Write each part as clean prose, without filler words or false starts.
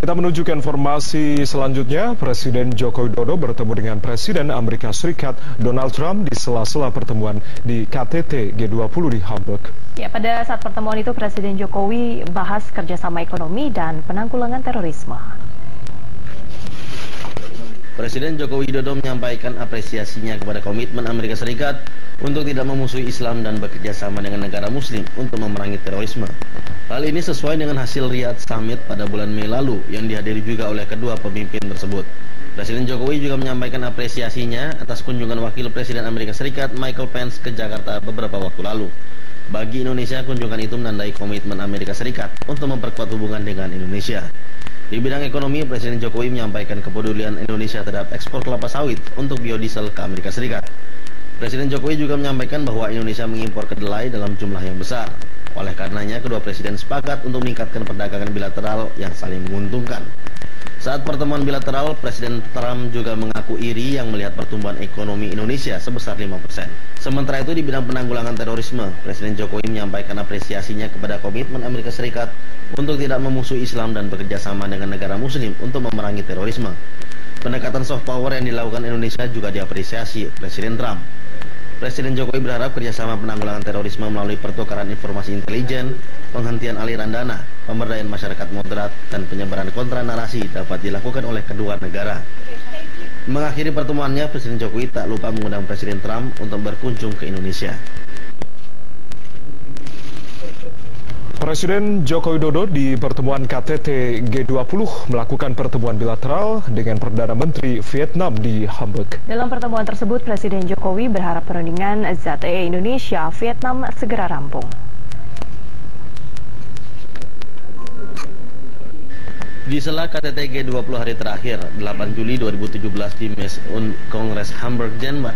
Kita menuju ke informasi selanjutnya. Presiden Joko Widodo bertemu dengan Presiden Amerika Serikat Donald Trump di sela-sela pertemuan di KTT G20 di Hamburg. Ya, pada saat pertemuan itu Presiden Jokowi bahas kerjasama ekonomi dan penanggulangan terorisme. Presiden Joko Widodo menyampaikan apresiasinya kepada komitmen Amerika Serikat untuk tidak memusuhi Islam dan bekerja sama dengan negara Muslim untuk memerangi terorisme. Hal ini sesuai dengan hasil Riyadh Summit pada bulan Mei lalu yang dihadiri juga oleh kedua pemimpin tersebut. Presiden Jokowi juga menyampaikan apresiasinya atas kunjungan Wakil Presiden Amerika Serikat Michael Pence ke Jakarta beberapa waktu lalu. Bagi Indonesia, kunjungan itu menandai komitmen Amerika Serikat untuk memperkuat hubungan dengan Indonesia. Di bidang ekonomi, Presiden Jokowi menyampaikan kepedulian Indonesia terhadap ekspor kelapa sawit untuk biodiesel ke Amerika Serikat. Presiden Jokowi juga menyampaikan bahwa Indonesia mengimpor kedelai dalam jumlah yang besar. Oleh karenanya, kedua presiden sepakat untuk meningkatkan perdagangan bilateral yang saling menguntungkan. Saat pertemuan bilateral, Presiden Trump juga mengaku iri yang melihat pertumbuhan ekonomi Indonesia sebesar 5%. Sementara itu, di bidang penanggulangan terorisme, Presiden Jokowi menyampaikan apresiasinya kepada komitmen Amerika Serikat untuk tidak memusuhi Islam dan bekerja sama dengan negara Muslim untuk memerangi terorisme. Pendekatan soft power yang dilakukan Indonesia juga diapresiasi Presiden Trump. Presiden Jokowi berharap kerjasama penanggulangan terorisme melalui pertukaran informasi intelijen, penghentian aliran dana, pemberdayaan masyarakat moderat, dan penyebaran kontra narasi dapat dilakukan oleh kedua negara. Mengakhiri pertemuannya, Presiden Jokowi tak lupa mengundang Presiden Trump untuk berkunjung ke Indonesia. Presiden Joko Widodo di pertemuan KTT G20 melakukan pertemuan bilateral dengan Perdana Menteri Vietnam di Hamburg. Dalam pertemuan tersebut, Presiden Jokowi berharap perundingan ZTE Indonesia-Vietnam segera rampung. Di sela KTT G20 hari terakhir, 8 Juli 2017 di Messe und Kongress Hamburg, Jerman,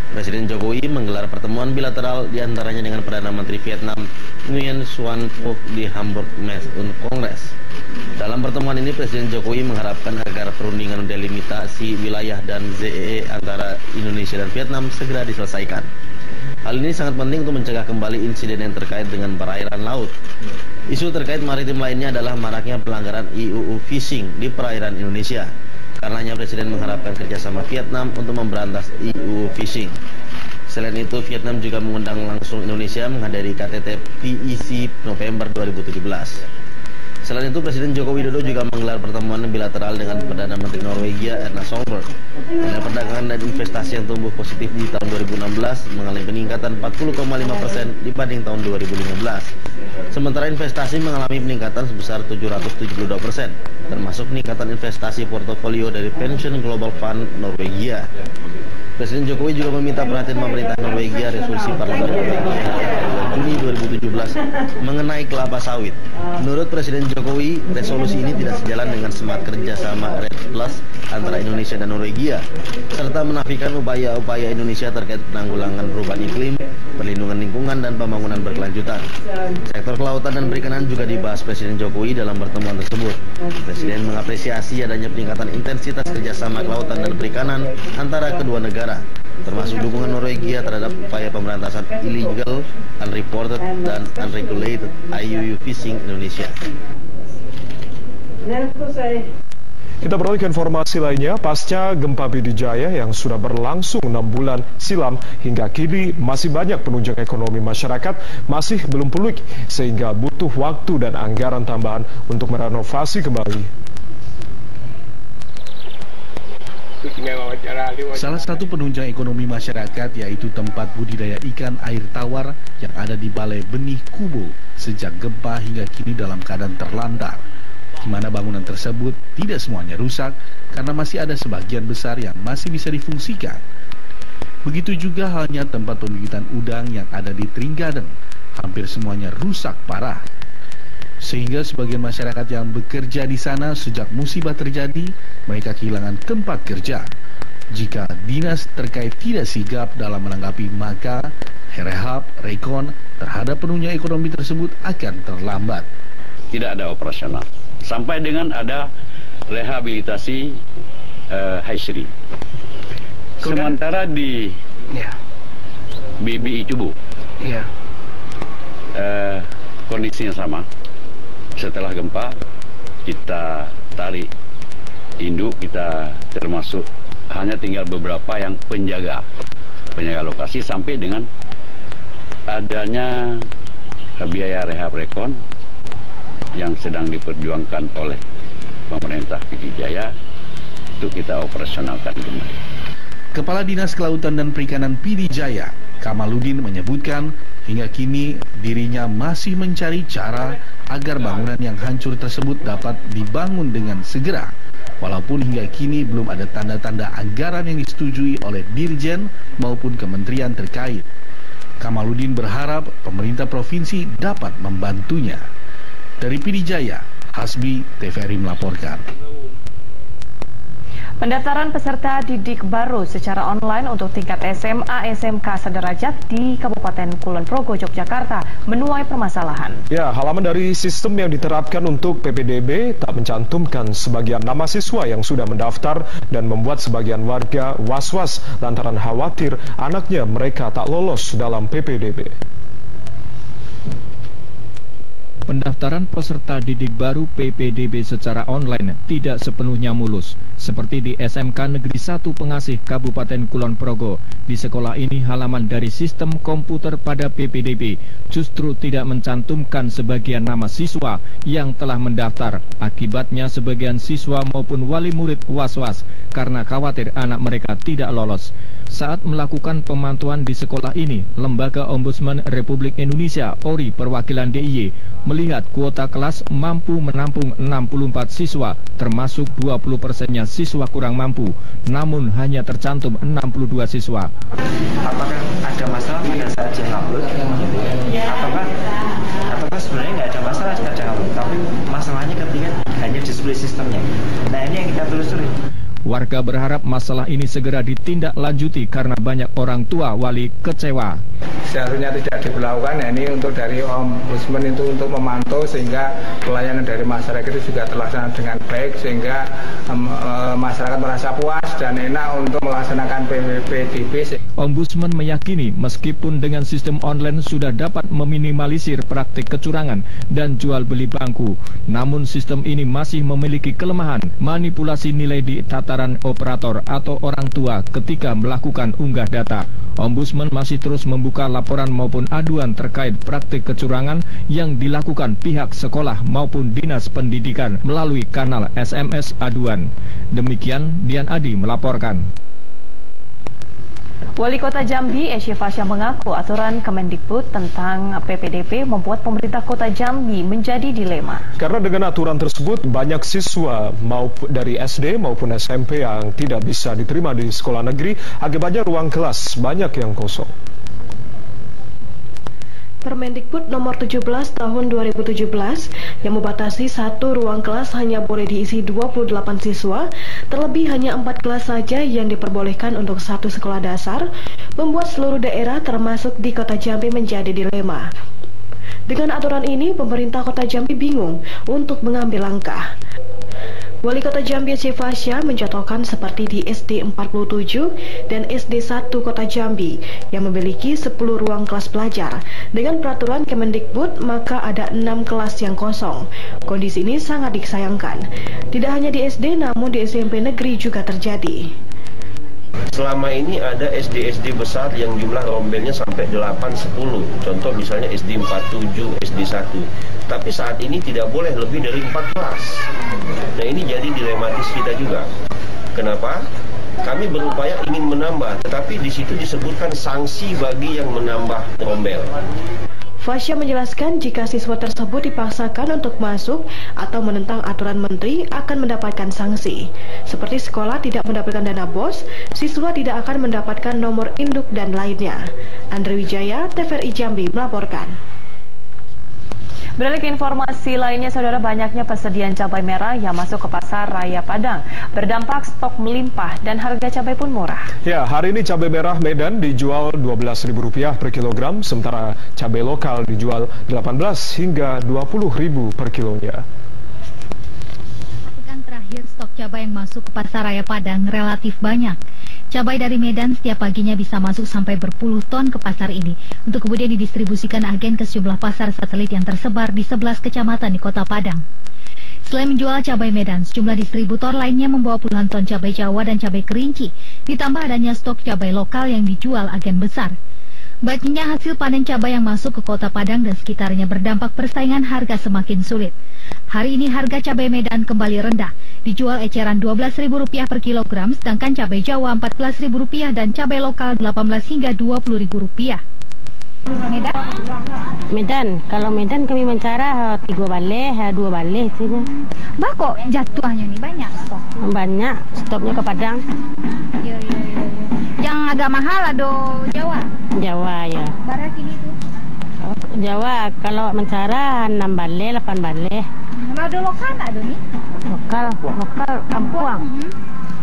Presiden Jokowi menggelar pertemuan bilateral diantaranya dengan Perdana Menteri Vietnam Nguyen Xuan Phuc di Hamburg Messe und Kongress. Dalam pertemuan ini, Presiden Jokowi mengharapkan agar perundingan delimitasi wilayah dan ZEE antara Indonesia dan Vietnam segera diselesaikan. Hal ini sangat penting untuk mencegah kembali insiden yang terkait dengan perairan laut. Isu terkait maritim lainnya adalah maraknya pelanggaran IUU fishing di perairan Indonesia. Karenanya Presiden mengharapkan kerjasama Vietnam untuk memberantas IUU fishing. Selain itu, Vietnam juga mengundang langsung Indonesia menghadiri KTT PEC November 2017. Selain itu, Presiden Joko Widodo juga menggelar pertemuan bilateral dengan Perdana Menteri Norwegia Erna Solberg. Dengan perdagangan dan investasi yang tumbuh positif di tahun 2016 mengalami peningkatan 40,5% dibanding tahun 2015. Sementara investasi mengalami peningkatan sebesar 772%, termasuk peningkatan investasi portofolio dari Pension Global Fund Norwegia. Presiden Jokowi juga meminta perhatian pemerintah Norwegia resolusi Parlemen Norwegia Juni 2017 mengenai kelapa sawit. Menurut Presiden Jokowi, resolusi ini tidak sejalan dengan semangat kerjasama RED Plus antara Indonesia dan Norwegia, serta menafikan upaya-upaya Indonesia terkait penanggulangan perubahan iklim, perlindungan lingkungan, dan pembangunan berkelanjutan. Sektor kelautan dan perikanan juga dibahas Presiden Jokowi dalam pertemuan tersebut. Presiden mengapresiasi adanya peningkatan intensitas kerjasama kelautan dan perikanan antara kedua negara, termasuk dukungan Norwegia terhadap upaya pemberantasan illegal, unreported, dan unregulated IUU fishing Indonesia. Kita beralih ke informasi lainnya. Pasca gempa Pidijaya yang sudah berlangsung 6 bulan silam, hingga kini masih banyak penunjang ekonomi masyarakat masih belum pulih, sehingga butuh waktu dan anggaran tambahan untuk merenovasi kembali. Salah satu penunjang ekonomi masyarakat yaitu tempat budidaya ikan air tawar yang ada di Balai Benih Kubo sejak gempa hingga kini dalam keadaan terlantar, di mana bangunan tersebut tidak semuanya rusak karena masih ada sebagian besar yang masih bisa difungsikan. Begitu juga halnya tempat pembibitan udang yang ada di Trenggalek, hampir semuanya rusak parah. Sehingga sebagian masyarakat yang bekerja di sana sejak musibah terjadi, mereka kehilangan tempat kerja. Jika dinas terkait tidak sigap dalam menanggapi, maka rehab, rekon terhadap penunjang ekonomi tersebut akan terlambat. Tidak ada operasional sampai dengan ada rehabilitasi hatchery. Sementara di BBI Cubu. Iya. Kondisinya sama. Setelah gempa kita tarik induk, kita termasuk hanya tinggal beberapa yang penjaga lokasi sampai dengan adanya biaya rehab rekon yang sedang diperjuangkan oleh pemerintah PD Jaya untuk kita operasionalkan kembali. Kepala Dinas Kelautan dan Perikanan PD Jaya, Kamaludin, menyebutkan hingga kini dirinya masih mencari cara agar bangunan yang hancur tersebut dapat dibangun dengan segera. Walaupun hingga kini belum ada tanda-tanda anggaran yang disetujui oleh Dirjen maupun kementerian terkait. Kamaludin berharap pemerintah provinsi dapat membantunya. Dari PD Jaya, Hasbi TVRI melaporkan. Pendaftaran peserta didik baru secara online untuk tingkat SMA SMK sederajat di Kabupaten Kulon Progo, Yogyakarta menuai permasalahan. Ya, halaman dari sistem yang diterapkan untuk PPDB tak mencantumkan sebagian nama siswa yang sudah mendaftar dan membuat sebagian warga was-was lantaran khawatir anaknya mereka tak lolos dalam PPDB. Pendaftaran peserta didik baru PPDB secara online tidak sepenuhnya mulus. Seperti di SMK Negeri 1 Pengasih Kabupaten Kulon Progo. Di sekolah ini halaman dari sistem komputer pada PPDB justru tidak mencantumkan sebagian nama siswa yang telah mendaftar. Akibatnya sebagian siswa maupun wali murid was-was karena khawatir anak mereka tidak lolos. Saat melakukan pemantauan di sekolah ini, Lembaga Ombudsman Republik Indonesia (ORI) perwakilan DIY melihat kuota kelas mampu menampung 64 siswa, termasuk 20%-nya siswa kurang mampu, namun hanya tercantum 62 siswa. Apakah ada masalah pada saat dia upload? Ataukah sebenarnya nggak ada masalah saat dia upload, tapi masalahnya ketika hanya display sistemnya. Nah, ini yang kita telusuri. Warga berharap masalah ini segera ditindaklanjuti karena banyak orang tua wali kecewa. Seharusnya tidak diberlakukan, ya ini untuk dari Ombudsman itu untuk memantau sehingga pelayanan dari masyarakat itu juga terlaksana dengan baik sehingga masyarakat merasa puas dan enak untuk melaksanakan PPDB. Ombudsman meyakini meskipun dengan sistem online sudah dapat meminimalisir praktik kecurangan dan jual beli bangku, namun sistem ini masih memiliki kelemahan manipulasi nilai di tataran operator atau orang tua ketika melakukan unggah data. Ombudsman masih terus membuka laporan maupun aduan terkait praktik kecurangan yang dilakukan pihak sekolah maupun dinas pendidikan melalui kanal SMS aduan. Demikian Dian Adi melaporkan. Wali Kota Jambi, Esy Fasya, mengaku aturan Kemendikbud tentang PPDB membuat pemerintah Kota Jambi menjadi dilema. Karena dengan aturan tersebut, banyak siswa dari SD maupun SMP yang tidak bisa diterima di sekolah negeri, akibatnya ruang kelas banyak yang kosong. Permendikbud nomor 17 tahun 2017 yang membatasi satu ruang kelas hanya boleh diisi 28 siswa, terlebih hanya 4 kelas saja yang diperbolehkan untuk satu sekolah dasar, membuat seluruh daerah termasuk di Kota Jambi menjadi dilema. Dengan aturan ini, pemerintah Kota Jambi bingung untuk mengambil langkah. Wali Kota Jambi Esy Fasya mencontohkan seperti di SD 47 dan SD 1 Kota Jambi yang memiliki 10 ruang kelas belajar. Dengan peraturan Kemendikbud, maka ada 6 kelas yang kosong. Kondisi ini sangat disayangkan. Tidak hanya di SD, namun di SMP negeri juga terjadi. Selama ini ada SD-SD besar yang jumlah rombelnya sampai 8-10. Contoh misalnya SD 47, SD 1. Tapi saat ini tidak boleh lebih dari 4 kelas. Nah, ini jadi dilematis kita juga. Kenapa? Kami berupaya ingin menambah, tetapi di situ disebutkan sanksi bagi yang menambah rombel. Fasya menjelaskan jika siswa tersebut dipaksakan untuk masuk atau menentang aturan menteri akan mendapatkan sanksi. Seperti sekolah tidak mendapatkan dana BOS, siswa tidak akan mendapatkan nomor induk dan lainnya. Andre Wijaya, TVRI Jambi melaporkan. Beralih ke informasi lainnya, saudara, banyaknya persediaan cabai merah yang masuk ke pasar Raya Padang berdampak stok melimpah dan harga cabai pun murah. Ya, hari ini cabai merah Medan dijual Rp12.000 per kilogram, sementara cabai lokal dijual Rp18 hingga Rp20.000 per kilonya. Pekan terakhir stok cabai yang masuk ke pasar Raya Padang relatif banyak. Cabai dari Medan setiap paginya bisa masuk sampai berpuluh ton ke pasar ini untuk kemudian didistribusikan agen ke sejumlah pasar satelit yang tersebar di 11 kecamatan di Kota Padang. Selain menjual cabai Medan, sejumlah distributor lainnya membawa puluhan ton cabai Jawa dan cabai kerinci, ditambah adanya stok cabai lokal yang dijual agen besar. Banyaknya hasil panen cabai yang masuk ke Kota Padang dan sekitarnya berdampak persaingan harga semakin sulit. Hari ini harga cabai Medan kembali rendah, dijual eceran Rp12.000 per kilogram, sedangkan cabai Jawa Rp14.000 dan cabai lokal Rp18 hingga Rp20.000. Medan, kalau Medan kami mencara 3 baleh, 2 baleh sini. Kok jatuhnya nih banyak stok? Banyak, stoknya ke Padang. Iya. Yang agak mahal ada Jawa? Jawa ya. Barat ini tuh? Jawa, kalau mencara 6 baleh, 8 baleh. Ada lokal nggak ada nih? Lokal Kampuang.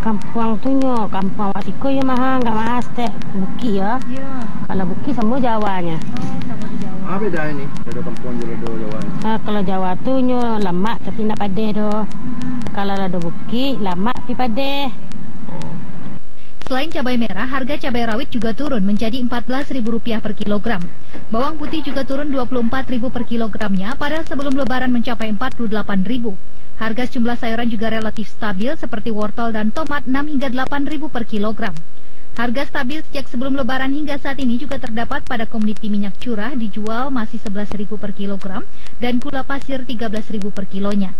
Kampuang tunyo, Kampuang Wasiko ya mahal, nggak mahal stek Buki ya. Iya. Kalau Buki semua Jawanya. Sama di Jawa. Apa beda ini? Ada Kampuang juga ada Jawa. Kalau Jawa tunyo lemak tapi nak padeh do. Kalau ada Buki lemak tapi padeh. Selain cabai merah, harga cabai rawit juga turun menjadi Rp14.000 per kilogram. Bawang putih juga turun Rp24.000 per kilogramnya, padahal sebelum lebaran mencapai Rp48.000. Harga sejumlah sayuran juga relatif stabil seperti wortel dan tomat Rp6 hingga Rp8.000 per kilogram. Harga stabil sejak sebelum lebaran hingga saat ini juga terdapat pada komoditi minyak curah dijual masih Rp11.000 per kilogram dan gula pasir Rp13.000 per kilonya.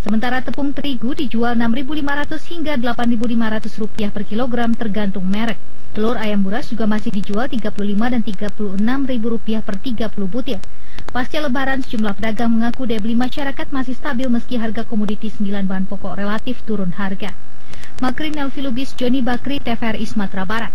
Sementara tepung terigu dijual Rp6.500 hingga Rp8.500 per kilogram tergantung merek. Telur ayam buras juga masih dijual Rp35 dan Rp36.000 per 30 butir. Pasca lebaran, sejumlah pedagang mengaku daya beli masyarakat masih stabil meski harga komoditi 9 bahan pokok relatif turun harga. Makrin Elvi Lubis, Joni Bakri, TVRI Sumatera Barat.